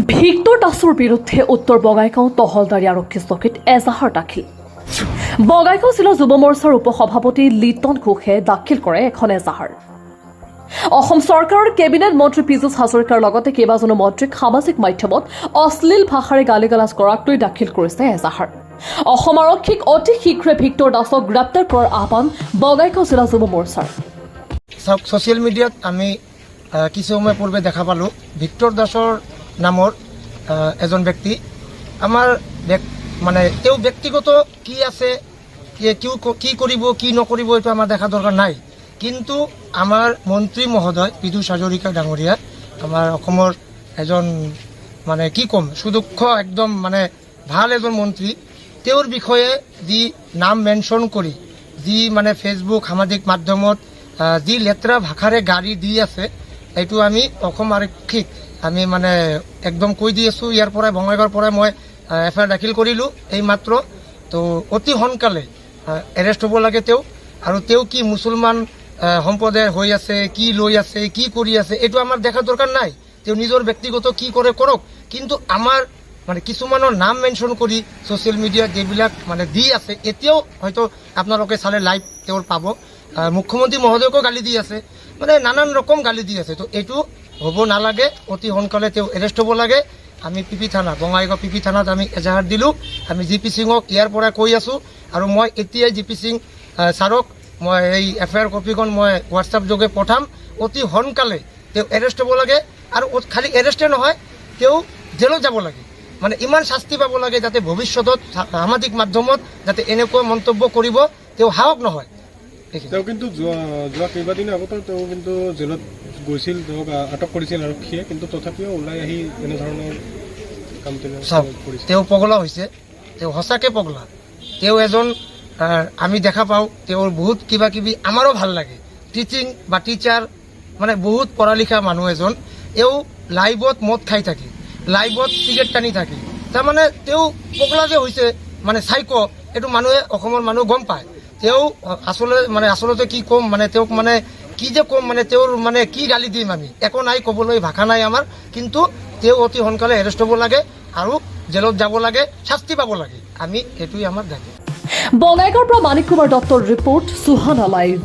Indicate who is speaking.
Speaker 1: Victor দাসৰ বিৰুদ্ধে উত্তৰ বঙাইগাঁও তহলদাৰী আৰক্ষী চকীত এজাহাৰ দাখিল। বঙাইগাঁও জিলা যুৱ মৰ্চাৰ উপসভাপতি লিটন ঘোষে দাখিল কৰে এখন এজাহাৰ। অসম চৰকাৰৰ কেবিনেট মন্ত্ৰী পীযুষ হাজৰিকাৰ লগতে কেইবাজনো মন্ত্ৰীক সামাজিক মাধ্যমত অশ্লীল ভাষাৰে গালিগালাজ কৰাক লৈ দাখিল কৰিছে এজাহাৰ। অসম আৰক্ষীক অতি শীঘ্ৰে ভিক্টৰ দাসক গ্ৰেপ্তাৰ কৰাৰ আহ্বান বঙাইগাঁও জিলা যুৱ মৰ্চাৰ।
Speaker 2: ছ'চিয়েল মিডিয়াত আমি কিছু সময় পূৰ্বে দেখা পালোঁ ভিক্টৰ দাসৰ নামৰ এজন ব্যক্তি আমাৰ মানে তেওঁ ব্যক্তিগত কি আছে কি কৰিব কি নকৰিব এইটো আমাৰ দেখা দৰকাৰ নাই, কিন্তু আমাৰ মন্ত্ৰী মহোদয় পীযুষ হাজৰিকা ডাঙৰীয়া আমাৰ অসমৰ এজন মানে কি ক'ম সুদক্ষ একদম মানে ভাল এজন মন্ত্ৰী, তেওঁৰ বিষয়ে যি নাম মেনশ্যন কৰি যি মানে ফেচবুক সামাজিক মাধ্যমত যি লেতেৰা ভাষাৰে গাড়ী দি আছে এইটো আমি অসম আৰক্ষীক আমি মানে একদম কৈ দি আছোঁ। ইয়াৰ পৰাই বঙাইগাঁৱৰ পৰাই মই এফআইআৰ দাখিল কৰিলোঁ এই মাত্ৰ। তো অতি সোনকালে এৰেষ্ট হ'ব লাগে তেওঁ, আৰু তেওঁ কি মুছলমান সম্প্ৰদায়ৰ হৈ আছে, কি লৈ আছে, কি কৰি আছে এইটো আমাৰ দেখা দৰকাৰ নাই। তেওঁ নিজৰ ব্যক্তিগত কি কৰে কৰক, কিন্তু আমাৰ মানে কিছুমানৰ নাম মেনশ্যন কৰি ছ'চিয়েল মিডিয়াত যিবিলাক মানে দি আছে, এতিয়াও হয়তো আপোনালোকে চালে লাইভ তেওঁৰ পাব। মুখ্যমন্ত্ৰী মহোদয়কো গালি দি আছে, মানে নানান ৰকম গালি দি আছে। তো এইটো হ'ব নালাগে, অতি সোনকালে তেওঁ এৰেষ্ট হ'ব লাগে। আমি পিপি থানা বঙাইগাঁও পিপি থানাত আমি এজাহাৰ দিলোঁ। আমি জি পি সিঙক ইয়াৰ পৰা কৈ আছোঁ, আৰু মই এতিয়াই জি পি সিং ছাৰক মই এই এফআইআৰ কপিখন মই হোৱাটছআপ যোগে পঠাম। অতি সোনকালে তেওঁ এৰেষ্ট হ'ব লাগে, আৰু খালি এৰেষ্টে নহয় তেওঁ জেলত যাব লাগে, মানে ইমান শাস্তি পাব লাগে যাতে ভৱিষ্যতত সামাজিক মাধ্যমত যাতে এনেকুৱা মন্তব্য কৰিব তেওঁ সাহস নহয়।
Speaker 3: তেওঁ কিন্তু যোৱা কেইবাদিন আগতো তেওঁ কিন্তু জেলত গৈছিল, তেওঁক আটক কৰিছিল আৰক্ষীয়ে, কিন্তু তথাপিও ওলাই আহি এনেধৰণৰ কাম কৰিছে।
Speaker 2: তেওঁ পগলা হৈছে, তেওঁ সঁচাকৈ পগলা। তেওঁ এজন আমি দেখা পাওঁ তেওঁৰ বহুত কিবা কিবি আমাৰো ভাল লাগে, টিচিং বা টিচাৰ মানে বহুত পঢ়া লিখা মানুহ এজন। এওঁ লাইভত মদ খাই থাকে, লাইভত চিগাৰেট টানি থাকে, তাৰমানে তেওঁ পগলা যে হৈছে মানে চাইক, এইটো মানুহে অসমৰ মানুহ গম পায়। তেওঁ আচলতে কি ক'ম মানে তেওঁক মানে কি যে ক'ম মানে তেওঁৰ মানে কি গালি দিম আমি, একো নাই ক'বলৈ, ভাষা নাই আমাৰ। কিন্তু তেওঁ অতি সোনকালে এৰেষ্ট হ'ব লাগে আৰু জেলত যাব লাগে, শাস্তি পাব লাগে। আমি এইটোৱে আমাৰ দাবী।
Speaker 1: বঙাইগাঁৱৰ পৰা মানিক কুমাৰ দত্তৰ ৰিপৰ্ট, সুহানা লাইভ।